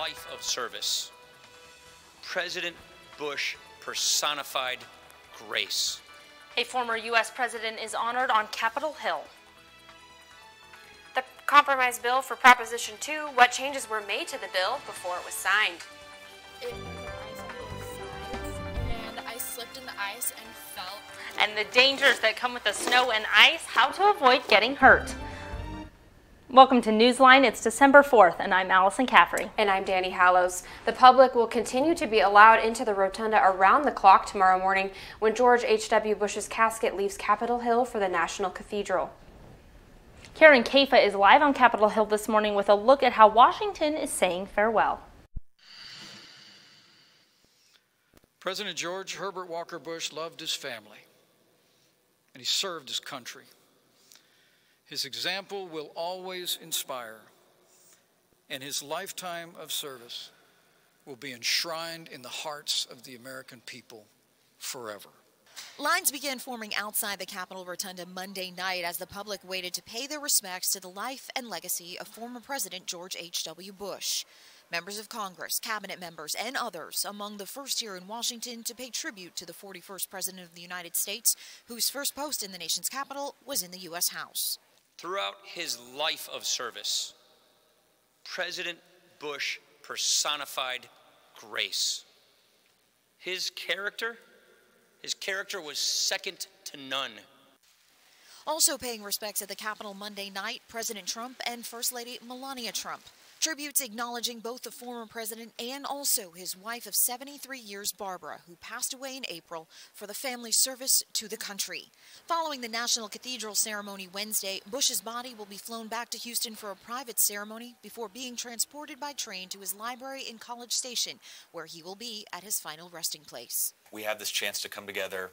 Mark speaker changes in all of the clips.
Speaker 1: life of service, President Bush personified grace.
Speaker 2: A former U.S. president is honored on Capitol Hill.
Speaker 3: The compromise bill for Proposition 2, what changes were made to the bill before it was signed?
Speaker 4: It was ice on both sides, and I slipped in the ice and fell.
Speaker 2: And the dangers that come with the snow and ice, how to avoid getting hurt. Welcome to Newsline. It's December 4th, and I'm Allison Caffrey.
Speaker 3: And I'm Danny Hallows. The public will continue to be allowed into the rotunda around the clock tomorrow morning when George H.W. Bush's casket leaves Capitol Hill for the National Cathedral.
Speaker 2: Karen Kafa is live on Capitol Hill this morning with a look at how Washington is saying farewell.
Speaker 5: President George Herbert Walker Bush loved his family, and he served his country. His example will always inspire, and his lifetime of service will be enshrined in the hearts of the American people forever.
Speaker 6: Lines began forming outside the Capitol Rotunda Monday night as the public waited to pay their respects to the life and legacy of former President George H.W. Bush. Members of Congress, cabinet members, and others among the first here in Washington to pay tribute to the 41st President of the United States, whose first post in the nation's capital was in the U.S. House.
Speaker 1: Throughout his life of service, President Bush personified grace. His character was second to none.
Speaker 6: Also paying respects at the Capitol Monday night, President Trump and First Lady Melania Trump. Tributes acknowledging both the former president and also his wife of 73 years, Barbara, who passed away in April for the family's service to the country. Following the National Cathedral ceremony Wednesday, Bush's body will be flown back to Houston for a private ceremony before being transported by train to his library in College Station, where he will be at his final resting place.
Speaker 7: We have this chance to come together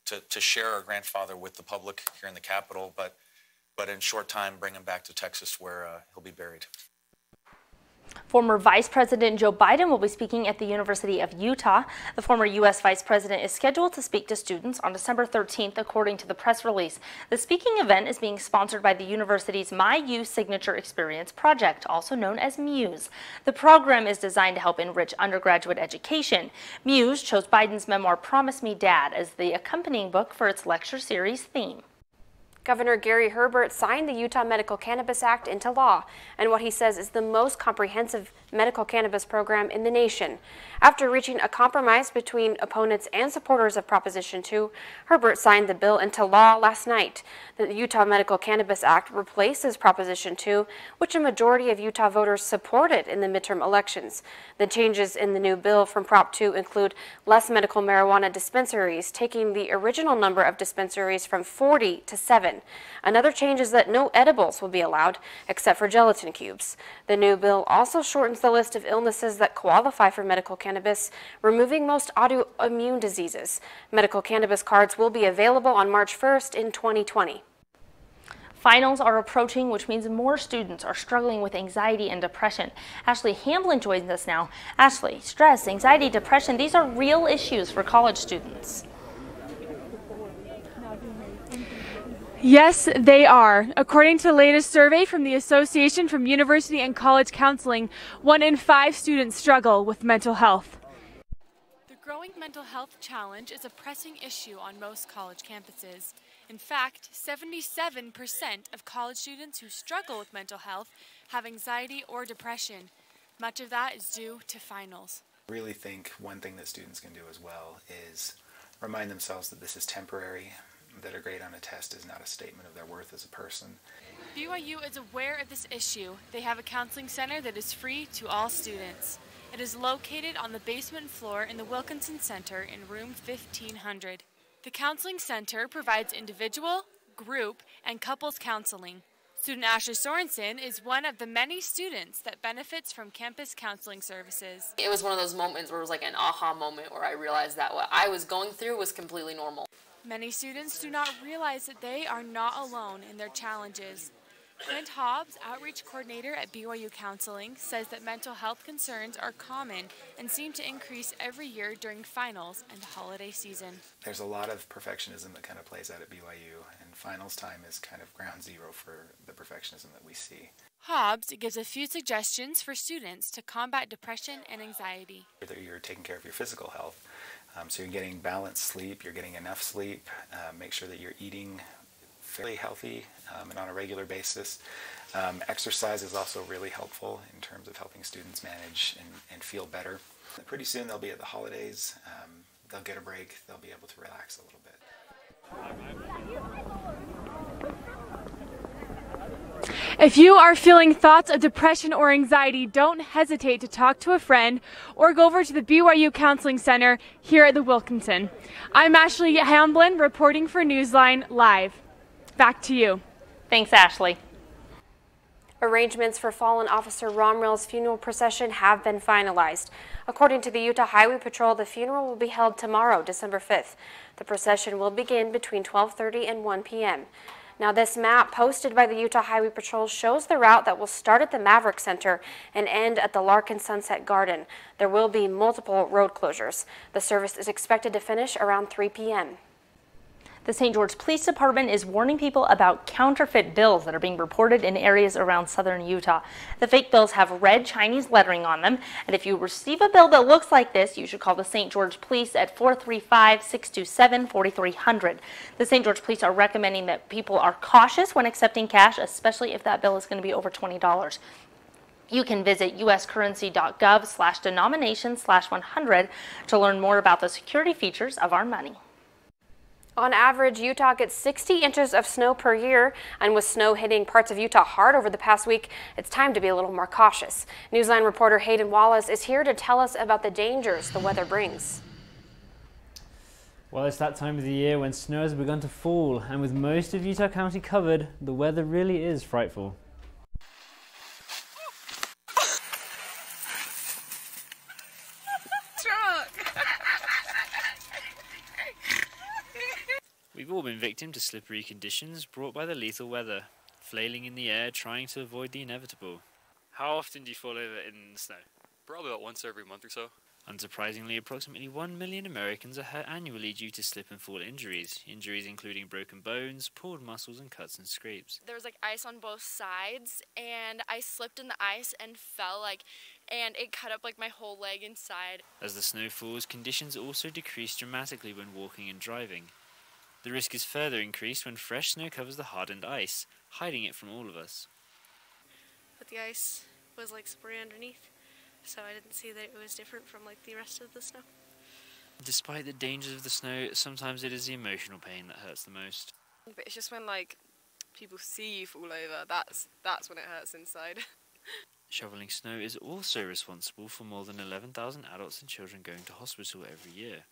Speaker 7: to share our grandfather with the public here in the Capitol, but in short time bring him back to Texas where he'll be buried.
Speaker 2: Former Vice President Joe Biden will be speaking at the University of Utah. The former U.S. Vice President is scheduled to speak to students on December 13th, according to the press release. The speaking event is being sponsored by the university's My U Signature Experience project, also known as Muse. The program is designed to help enrich undergraduate education. Muse chose Biden's memoir Promise Me Dad as the accompanying book for its lecture series theme.
Speaker 3: Governor Gary Herbert signed the Utah Medical Cannabis Act into law, and what he says is the most comprehensive medical cannabis program in the nation. After reaching a compromise between opponents and supporters of Proposition 2, Herbert signed the bill into law last night. The Utah Medical Cannabis Act replaces Proposition 2, which a majority of Utah voters supported in the midterm elections. The changes in the new bill from Prop 2 include less medical marijuana dispensaries, taking the original number of dispensaries from 40 to 7. Another change is that no edibles will be allowed, except for gelatin cubes. The new bill also shortens the list of illnesses that qualify for medical cannabis, removing most autoimmune diseases. Medical cannabis cards will be available on March 1st in 2020.
Speaker 2: Finals are approaching, which means more students are struggling with anxiety and depression. Ashley Hamblin joins us now. Ashley, stress, anxiety, depression, these are real issues for college students.
Speaker 8: Yes, they are. According to the latest survey from the Association from University and College Counseling, 1 in 5 students struggle with mental health.
Speaker 9: The growing mental health challenge is a pressing issue on most college campuses. In fact, 77% of college students who struggle with mental health have anxiety or depression. Much of that is due to finals.
Speaker 10: I really think one thing that students can do as well is remind themselves that this is temporary, that a grade on a test is not a statement of their worth as a person.
Speaker 9: BYU is aware of this issue. They have a counseling center that is free to all students. It is located on the basement floor in the Wilkinson Center in room 1500. The counseling center provides individual, group, and couples counseling. Student Ashley Sorensen is one of the many students that benefits from campus counseling services.
Speaker 11: It was one of those moments where it was like an aha moment where I realized that what I was going through was completely normal.
Speaker 9: Many students do not realize that they are not alone in their challenges. Clint Hobbs, outreach coordinator at BYU Counseling, says that mental health concerns are common and seem to increase every year during finals and the holiday season.
Speaker 10: There's a lot of perfectionism that kind of plays out at BYU, and finals time is kind of ground zero for the perfectionism that we see.
Speaker 9: Hobbs gives a few suggestions for students to combat depression and anxiety.
Speaker 10: Whether you're taking care of your physical health, so you're getting balanced sleep, you're getting enough sleep, make sure that you're eating fairly healthy and on a regular basis. Exercise is also really helpful in terms of helping students manage and feel better. Pretty soon they'll be at the holidays, they'll get a break, they'll be able to relax a little bit.
Speaker 8: If you are feeling thoughts of depression or anxiety, don't hesitate to talk to a friend or go over to the BYU Counseling Center here at the Wilkinson. I'm Ashley Hamblin reporting for Newsline Live. Back to you.
Speaker 2: Thanks, Ashley.
Speaker 3: Arrangements for fallen Officer Romrell's funeral procession have been finalized. According to the Utah Highway Patrol, the funeral will be held tomorrow, December 5th. The procession will begin between 12:30 and 1 p.m. Now, this map posted by the Utah Highway Patrol shows the route that will start at the Maverick Center and end at the Larkin Sunset Garden. There will be multiple road closures. The service is expected to finish around 3 p.m.
Speaker 2: The St. George Police Department is warning people about counterfeit bills that are being reported in areas around southern Utah. The fake bills have red Chinese lettering on them, and if you receive a bill that looks like this, you should call the St. George Police at 435-627-4300. The St. George Police are recommending that people are cautious when accepting cash, especially if that bill is going to be over $20. You can visit uscurrency.gov/denomination/100 to learn more about the security features of our money.
Speaker 3: On average, Utah gets 60 inches of snow per year, and with snow hitting parts of Utah hard over the past week, it's time to be a little more cautious. Newsline reporter Hayden Wallace is here to tell us about the dangers the weather brings.
Speaker 12: Well, it's that time of the year when snow has begun to fall, and with most of Utah County covered, the weather really is frightful.
Speaker 13: We've all been victim to slippery conditions brought by the lethal weather, flailing in the air trying to avoid the inevitable.
Speaker 14: How often do you fall over in the snow? Probably about once every month or so.
Speaker 13: Unsurprisingly, approximately 1 million Americans are hurt annually due to slip and fall injuries including broken bones, pulled muscles, and cuts and scrapes.
Speaker 4: There was ice on both sides, and I slipped in the ice and fell and it cut up my whole leg inside.
Speaker 13: As the snow falls, conditions also decrease dramatically when walking and driving. The risk is further increased when fresh snow covers the hardened ice, hiding it from all of us.
Speaker 15: But the ice was slippery underneath, so I didn't see that it was different from the rest of the snow.
Speaker 13: Despite the dangers of the snow, sometimes it is the emotional pain that hurts the most.
Speaker 16: But it's just when people see you fall over, that's when it hurts inside.
Speaker 13: Shoveling snow is also responsible for more than 11,000 adults and children going to hospital every year.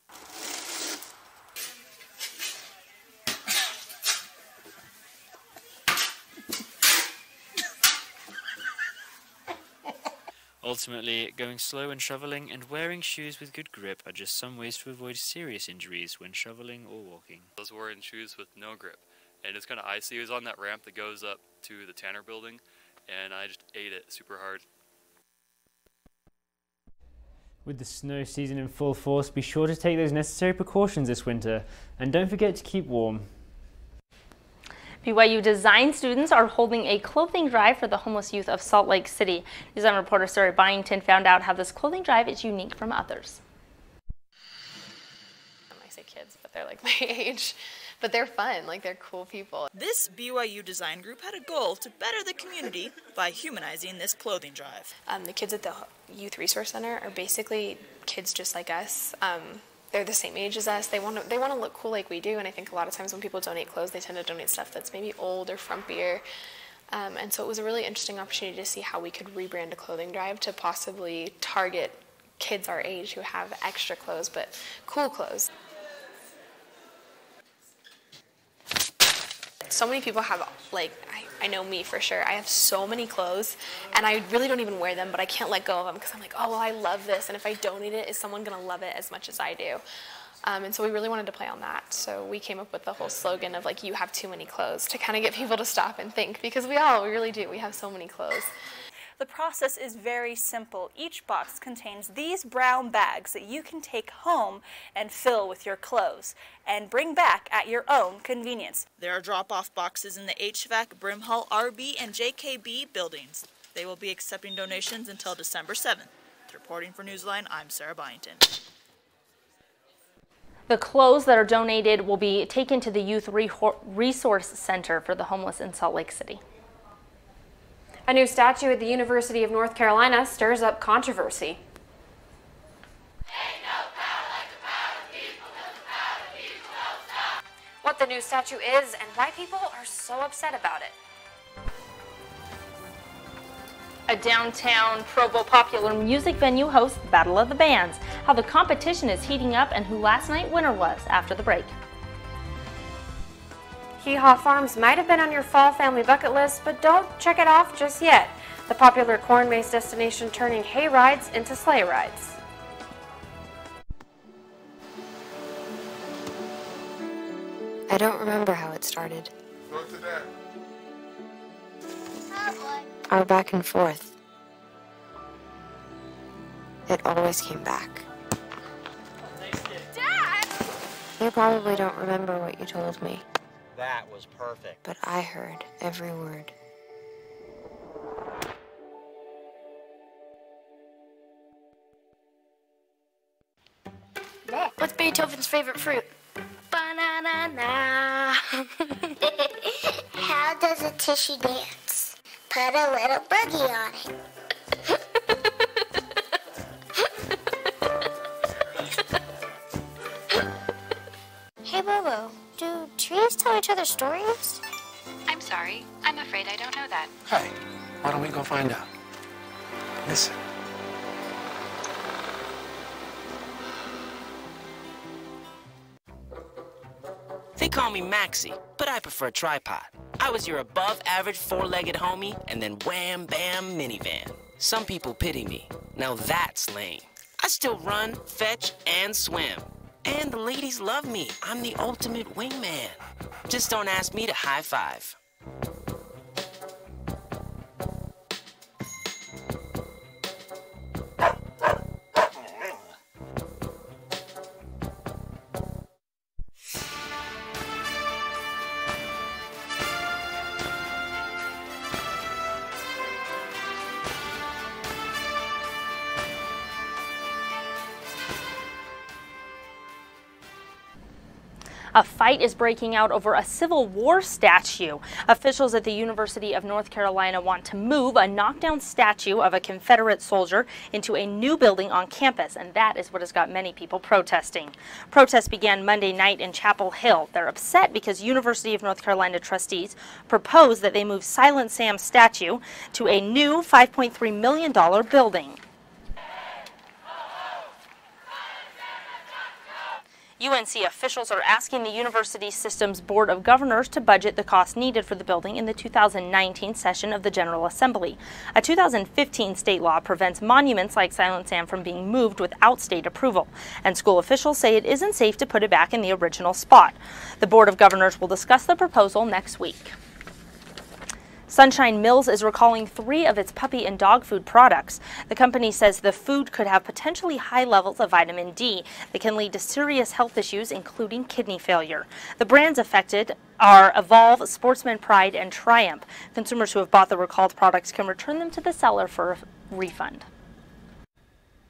Speaker 13: Ultimately, going slow when shoveling and wearing shoes with good grip are just some ways to avoid serious injuries when shoveling or walking.
Speaker 14: I was wearing shoes with no grip, and it's kind of icy. It was on that ramp that goes up to the Tanner building, and I just ate it super hard.
Speaker 12: With the snow season in full force, be sure to take those necessary precautions this winter, and don't forget to keep warm.
Speaker 2: BYU design students are holding a clothing drive for the homeless youth of Salt Lake City. Newsline reporter Sarah Byington found out how this clothing drive is unique from others.
Speaker 17: I say kids, but they're my age. But they're fun, they're cool people.
Speaker 18: This BYU design group had a goal to better the community by humanizing this clothing drive.
Speaker 17: The kids at the Youth Resource Center are basically kids just like us. They're the same age as us. They want to look cool like we do, and I think a lot of times when people donate clothes, they tend to donate stuff that's maybe old or frumpier. And so it was a really interesting opportunity to see how we could rebrand a clothing drive to possibly target kids our age who have extra clothes, but cool clothes. So many people have, I know me for sure, I have so many clothes, and I really don't even wear them, but I can't let go of them because I'm oh, well, I love this, and if I donate it, is someone going to love it as much as I do? And so we really wanted to play on that. So we came up with the whole slogan of, you have too many clothes, to kind of get people to stop and think, because we really do. We have so many clothes.
Speaker 19: The process is very simple. Each box contains these brown bags that you can take home and fill with your clothes and bring back at your own convenience.
Speaker 18: There are drop-off boxes in the HVAC, Brimhall, RB, and JKB buildings. They will be accepting donations until December 7th. Reporting for Newsline, I'm Sarah Byington.
Speaker 2: The clothes that are donated will be taken to the Youth Resource Center for the Homeless in Salt Lake City.
Speaker 3: A new statue at the University of North Carolina stirs up controversy. What the new statue is and why people are so upset about it.
Speaker 2: A downtown Provo popular music venue hosts the Battle of the Bands, how the competition is heating up and who last night winner was after the break.
Speaker 3: Hee Haw Farms might have been on your fall family bucket list, but don't check it off just yet. The popular corn maze destination turning hay rides into sleigh rides.
Speaker 20: I don't remember how it started. Our back and forth. It always came back.
Speaker 21: Dad!
Speaker 20: You probably don't remember what you told me.
Speaker 21: That was perfect.
Speaker 20: But I heard every word.
Speaker 21: What's Beethoven's favorite fruit? Banana.
Speaker 22: How does a tissue dance? Put a little boogie on it. Hey, Bobo, do trees tell each other stories?
Speaker 23: I'm sorry. I'm afraid I don't know that.
Speaker 24: Hey, why don't we go find out? Listen.
Speaker 25: They call me Maxie, but I prefer tripod. I was your above-average four-legged homie, and then wham-bam minivan. Some people pity me. Now that's lame. I still run, fetch, and swim. And the ladies love me. I'm the ultimate wingman. Just don't ask me to high-five.
Speaker 2: A fight is breaking out over a Civil War statue. Officials at the University of North Carolina want to move a knockdown statue of a Confederate soldier into a new building on campus, and that is what has got many people protesting. Protests began Monday night in Chapel Hill. They're upset because University of North Carolina trustees proposed that they move Silent Sam's statue to a new $5.3 million building. UNC officials are asking the university system's Board of Governors to budget the cost needed for the building in the 2019 session of the General Assembly. A 2015 state law prevents monuments like Silent Sam from being moved without state approval, and school officials say it isn't safe to put it back in the original spot. The Board of Governors will discuss the proposal next week. Sunshine Mills is recalling 3 of its puppy and dog food products. The company says the food could have potentially high levels of vitamin D that can lead to serious health issues, including kidney failure. The brands affected are Evolve, Sportsman Pride, and Triumph. Consumers who have bought the recalled products can return them to the seller for a refund.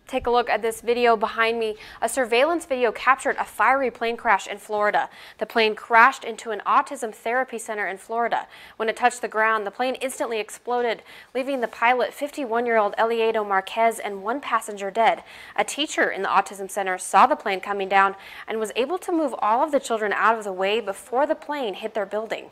Speaker 3: Take a look at this video behind me. A surveillance video captured a fiery plane crash in Florida. The plane crashed into an autism therapy center in Florida. When it touched the ground, the plane instantly exploded, leaving the pilot, 51-year-old Eliedo Marquez, and 1 passenger dead. A teacher in the autism center saw the plane coming down and was able to move all of the children out of the way before the plane hit their building.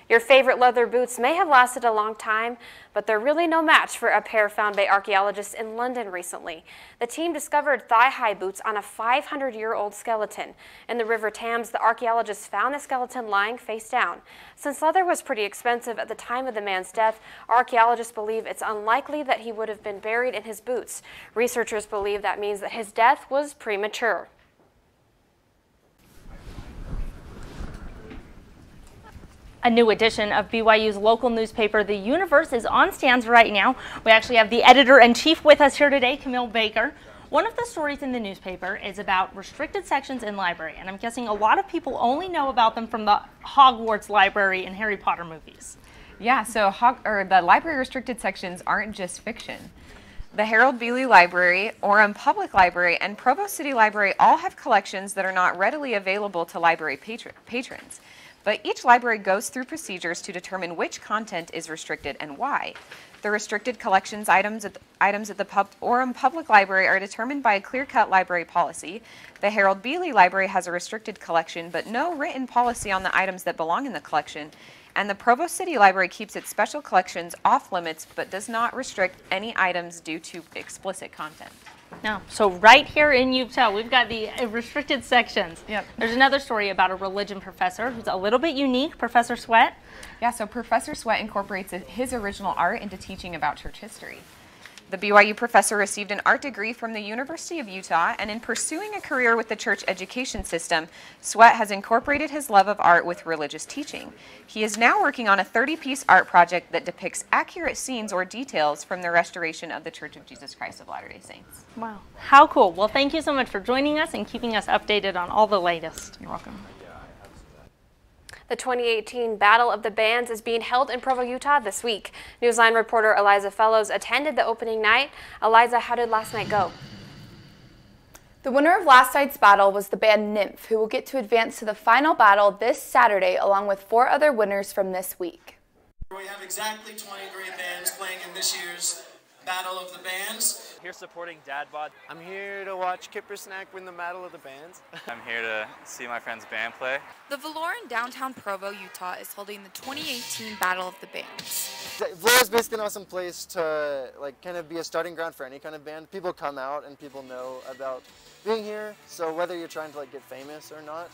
Speaker 3: Your favorite leather boots may have lasted a long time, but they're really no match for a pair found by archaeologists in London recently. The team discovered thigh-high boots on a 500-year-old skeleton. In the River Thames, the archaeologists found the skeleton lying face down. Since leather was pretty expensive at the time of the man's death, archaeologists believe it's unlikely that he would have been buried in his boots. Researchers believe that means that his death was premature.
Speaker 2: A new edition of BYU's local newspaper, The Universe, is on stands right now. We actually have the editor-in-chief with us here today, Camille Baker. One of the stories in the newspaper is about restricted sections in library, and I'm guessing a lot of people only know about them from the Hogwarts library and Harry Potter movies.
Speaker 1: Yeah, so the library restricted sections aren't just fiction. The Harold Bealey Library, Orem Public Library, and Provo City Library all have collections that are not readily available to library patrons. But each library goes through procedures to determine which content is restricted and why. The restricted collections items at the Orem Public Library are determined by a clear-cut library policy. The Harold Bealey Library has a restricted collection, but no written policy on the items that belong in the collection. And the Provo City Library keeps its special collections off limits, but does not restrict any items due to explicit content.
Speaker 2: No. So right here in Utah, we've got the restricted sections.
Speaker 1: Yep.
Speaker 2: There's another story about a religion professor who's a little bit unique, Professor Sweat.
Speaker 1: Yeah, so Professor Sweat incorporates his original art into teaching about church history. The BYU professor received an art degree from the University of Utah, and in pursuing a career with the church education system, Sweat has incorporated his love of art with religious teaching. He is now working on a 30-piece art project that depicts accurate scenes or details from the restoration of the Church of Jesus Christ of Latter-day Saints.
Speaker 2: Wow, how cool. Well, thank you so much for joining us and keeping us updated on all the latest.
Speaker 1: You're welcome.
Speaker 3: The 2018 Battle of the Bands is being held in Provo, Utah this week. Newsline reporter Eliza Fellows attended the opening night. Eliza, how did last night go?
Speaker 5: The winner of last night's battle was the band Nymph, who will get to advance to the final battle this Saturday, along with 4 other winners from this week.
Speaker 6: We have exactly 20 great bands playing in this year's Battle of the Bands.
Speaker 7: Here supporting Dad Bod.
Speaker 11: I'm here to watch Kipper Snack win the Battle of the Bands.
Speaker 26: I'm here to see my friend's band play.
Speaker 27: The Valor in downtown Provo, Utah is holding the 2018 Battle of the Bands.
Speaker 11: Valor is basically an awesome place to kind of be a starting ground for any kind of band. People come out and people know about being here, so whether you're trying to get famous or not,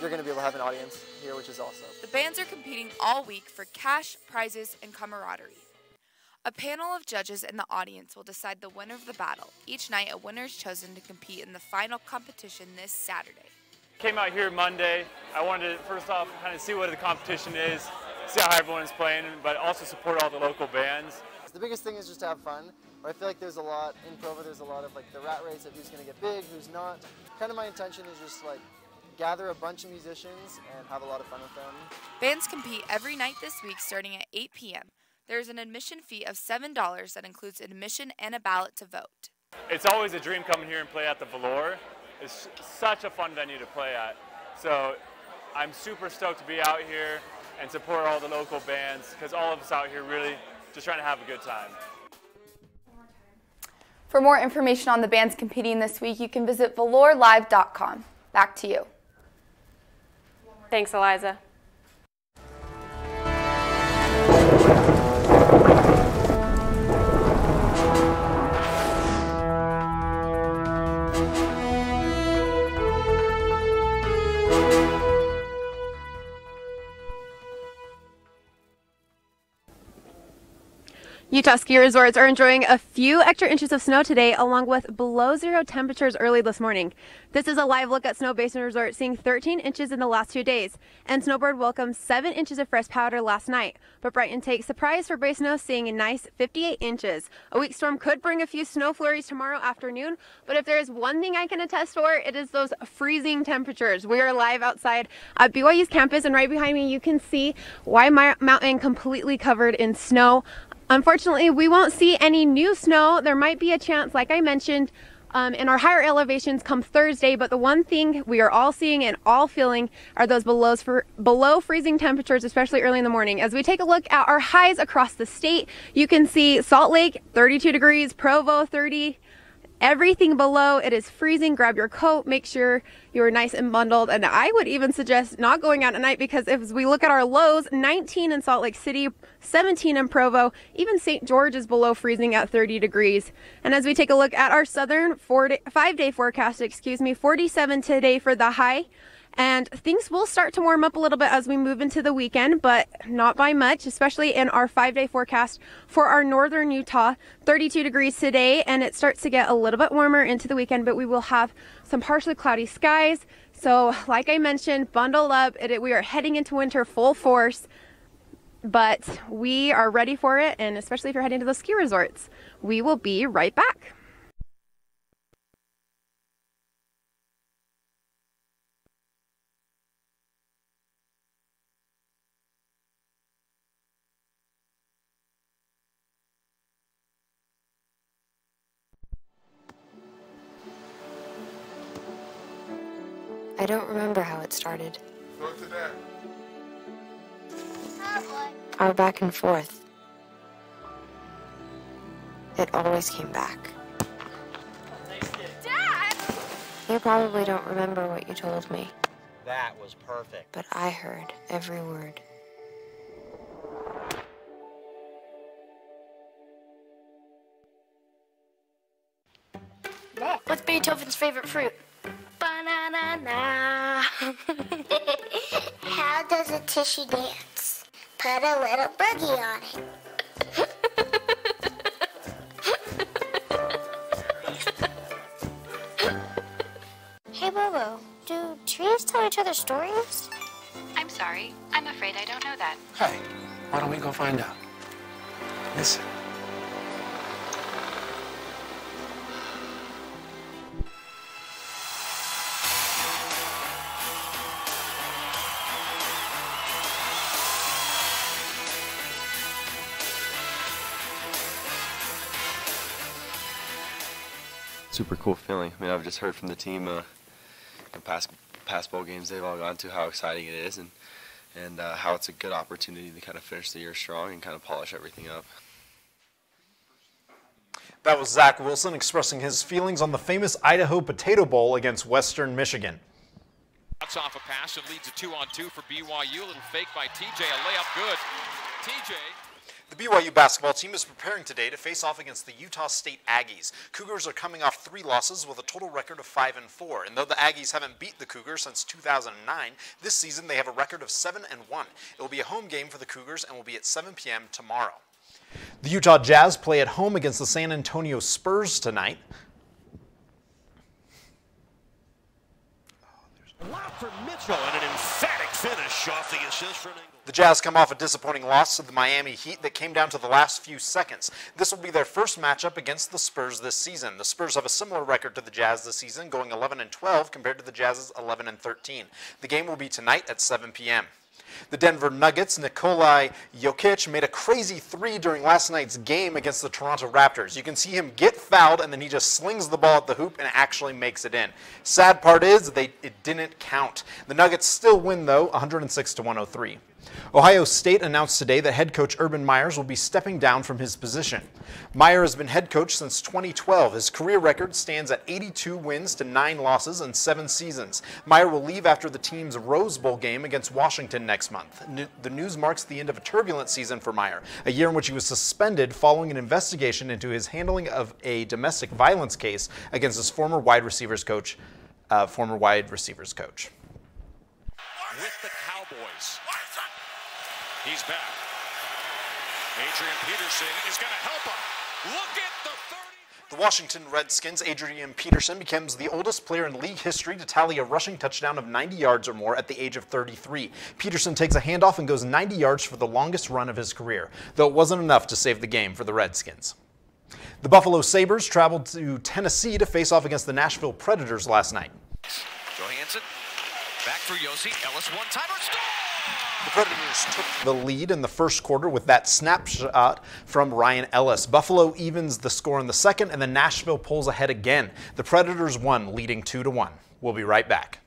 Speaker 11: you're going to be able to have an audience here, which is awesome.
Speaker 27: The bands are competing all week for cash, prizes, and camaraderie. A panel of judges in the audience will decide the winner of the battle. Each night, a winner is chosen to compete in the final competition this Saturday.
Speaker 7: Came out here Monday. I wanted to, first off, kind of see what the competition is, see how everyone is playing, but also support all the local bands.
Speaker 11: The biggest thing is just to have fun. I feel like there's a lot, in Provo, there's a lot of the rat race of who's going to get big, who's not. Kind of my intention is just gather a bunch of musicians and have a lot of fun with them.
Speaker 27: Bands compete every night this week starting at 8 p.m. There is an admission fee of $7 that includes admission and a ballot to vote.
Speaker 7: It's always a dream coming here and play at the Valor. It's such a fun venue to play at. So I'm super stoked to be out here and support all the local bands, because all of us out here really just trying to have a good time.
Speaker 5: For more information on the bands competing this week, you can visit valorlive.com. Back to you.
Speaker 3: Thanks, Eliza.
Speaker 28: Utah ski resorts are enjoying a few extra inches of snow today, along with below zero temperatures early this morning. This is a live look at Snow Basin Resort, seeing 13 inches in the last 2 days, and Snowbird welcomed 7 inches of fresh powder last night. But bright intake surprise for Bay Snow, seeing a nice 58 inches. A weak storm could bring a few snow flurries tomorrow afternoon, but if there is one thing I can attest for, it is those freezing temperatures. We are live outside at BYU's campus, and right behind me you can see Wye Mountain completely covered in snow. Unfortunately, we won't see any new snow. There might be a chance, like I mentioned, in our higher elevations come Thursday, but the one thing we are all seeing and all feeling are those below freezing temperatures, especially early in the morning. As we take a look at our highs across the state, you can see Salt Lake 32 degrees, Provo 30. Everything below, it is freezing. Grab your coat, make sure you're nice and bundled, and I would even suggest not going out at night, because if we look at our lows, 19 in Salt Lake City, 17 in Provo, even St. George is below freezing at 30 degrees. And as we take a look at our southern 5-day forecast, 47 today for the high. And things will start to warm up a little bit as we move into the weekend, but not by much, especially in our 5-day forecast for our northern Utah. 32 degrees today, and it starts to get a little bit warmer into the weekend, but we will have some partially cloudy skies, So like I mentioned, bundle up. We are heading into winter full force, but we are ready for it, and especially if you're heading to the ski resorts. We will be right back.
Speaker 20: I don't remember how it started.
Speaker 4: Go to that.
Speaker 20: Our back and forth. It always came back.
Speaker 21: Dad!
Speaker 20: You probably don't remember what you told me,
Speaker 21: That was perfect.
Speaker 20: but I heard every word.
Speaker 21: What's Beethoven's favorite fruit? Banana.
Speaker 22: How does a tissue dance? Put a little boogie on it. Hey, Bobo, do trees tell each other stories?
Speaker 23: I'm sorry. I'm afraid I don't know that.
Speaker 24: Hey, why don't we go find out? Listen.
Speaker 8: Super cool feeling. I mean, I've just heard from the team in past bowl games they've all gone to how exciting it is and how it's a good opportunity to kind of finish the year strong and kind of polish everything up.
Speaker 9: That was Zach Wilson expressing his feelings on the famous Idaho Potato Bowl against Western Michigan.
Speaker 10: Cuts off a pass and leads a 2-on-2 for BYU. A little fake by TJ, a layup good. TJ.
Speaker 9: The BYU basketball team is preparing today to face off against the Utah State Aggies. Cougars are coming off 3 losses with a total record of 5-4. And though the Aggies haven't beat the Cougars since 2009, this season they have a record of 7-1. It will be a home game for the Cougars and will be at 7 p.m. tomorrow. The Utah Jazz play at home against the San Antonio Spurs tonight.
Speaker 13: Block for Mitchell and an emphatic finish off the assist from Engel.
Speaker 9: The Jazz come off a disappointing loss to the Miami Heat that came down to the last few seconds. This will be their first matchup against the Spurs this season. The Spurs have a similar record to the Jazz this season, going 11-12 compared to the Jazz's 11-13. The game will be tonight at 7 p.m. The Denver Nuggets' Nikola Jokic made a crazy 3 during last night's game against the Toronto Raptors. You can see him get fouled and then he just slings the ball at the hoop and actually makes it in. Sad part is it didn't count. The Nuggets still win though, 106-103. Ohio State announced today that head coach Urban Meyers will be stepping down from his position. Meyer has been head coach since 2012. His career record stands at 82 wins to 9 losses in 7 seasons. Meyer will leave after the team's Rose Bowl game against Washington next month. The news marks the end of a turbulent season for Meyer, a year in which he was suspended following an investigation into his handling of a domestic violence case against his former wide receivers coach. With
Speaker 13: the Cowboys. He's back. Adrian Peterson is going to help him. Look at the 30.
Speaker 9: The Washington Redskins' Adrian Peterson becomes the oldest player in league history to tally a rushing touchdown of 90 yards or more at the age of 33. Peterson takes a handoff and goes 90 yards for the longest run of his career, though it wasn't enough to save the game for the Redskins. The Buffalo Sabres traveled to Tennessee to face off against the Nashville Predators last night.
Speaker 13: Johansson, back for Yossi. Ellis one-timer, score!
Speaker 9: The Predators took the lead in the first quarter with that snapshot from Ryan Ellis. Buffalo evens the score in the second, and then Nashville pulls ahead again. The Predators won, leading 2-1. We'll be right back.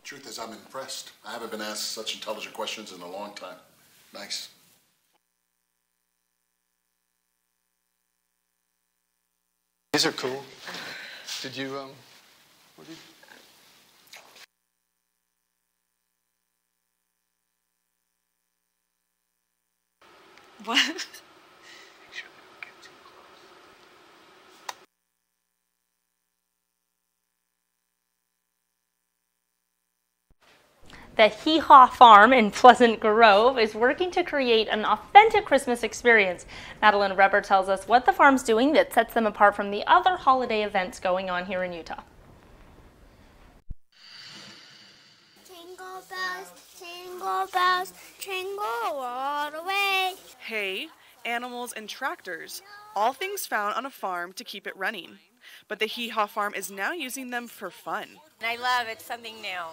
Speaker 4: Truth is, I'm impressed. I haven't been asked such intelligent questions in a long time. Nice.
Speaker 24: These are cool. Did you, what did you...
Speaker 17: What?
Speaker 2: The Hee Haw Farm in Pleasant Grove is working to create an authentic Christmas experience. Madeline Reber tells us what the farm's doing that sets them apart from the other holiday events going on here in Utah.
Speaker 22: Jingle bells, jingle all the way.
Speaker 1: Hay, animals, and tractors, all things found on a farm to keep it running. But the Hee Haw Farm is now using them for fun.
Speaker 12: I love it, something new.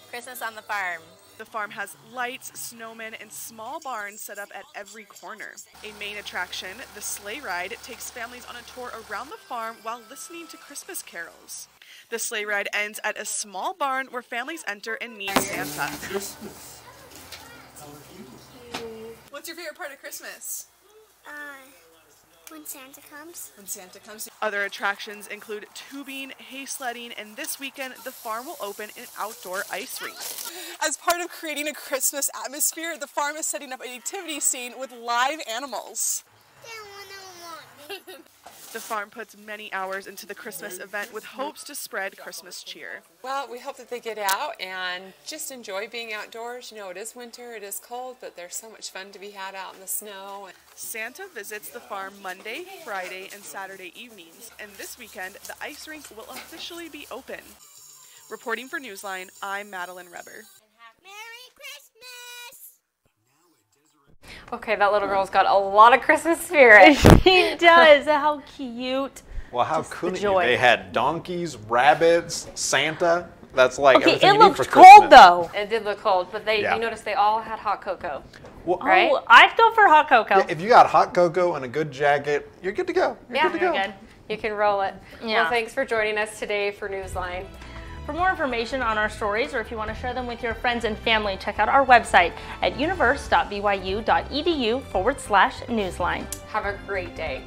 Speaker 12: Christmas on the farm.
Speaker 1: The farm has lights, snowmen, and small barns set up at every corner. A main attraction, the sleigh ride, takes families on a tour around the farm while listening to Christmas carols. The sleigh ride ends at a small barn where families enter and meet Santa.
Speaker 28: What's your favorite part of Christmas?
Speaker 22: When Santa comes.
Speaker 28: When Santa comes.
Speaker 1: Other attractions include tubing, hay sledding, and this weekend the farm will open an outdoor ice rink.
Speaker 28: As part of creating a Christmas atmosphere, the farm is setting up a nativity scene with live animals.
Speaker 1: The farm puts many hours into the Christmas event with hopes to spread Christmas cheer.
Speaker 14: Well, we hope that they get out and just enjoy being outdoors. You know, it is winter, it is cold, but there's so much fun to be had out in the snow.
Speaker 1: Santa visits the farm Monday, Friday, and Saturday evenings, and this weekend the ice rink will officially be open. Reporting for Newsline, I'm Madeline Reber.
Speaker 3: Okay, that little girl's got a lot of Christmas spirit.
Speaker 2: She does. How cute.
Speaker 9: Well, how
Speaker 2: Just
Speaker 9: couldn't
Speaker 2: the
Speaker 9: you?
Speaker 2: joy.
Speaker 9: They had donkeys, rabbits, Santa. That's like
Speaker 2: Okay,
Speaker 9: everything
Speaker 2: it
Speaker 9: you need
Speaker 2: looked
Speaker 9: for
Speaker 2: cold
Speaker 9: Christmas.
Speaker 2: though.
Speaker 3: It did look cold, but
Speaker 9: Yeah.
Speaker 3: you notice they all had hot cocoa.
Speaker 9: Well,
Speaker 3: right?
Speaker 2: Oh, I'd go for hot cocoa.
Speaker 9: Yeah, if you got hot cocoa and a good jacket, you're good to go. You're good to go.
Speaker 3: Good. You can roll it.
Speaker 2: Yeah.
Speaker 3: Well, thanks for joining us today for Newsline.
Speaker 2: For more information on our stories, or if you want to share them with your friends and family, check out our website at universe.byu.edu/Newsline.
Speaker 3: Have a great day.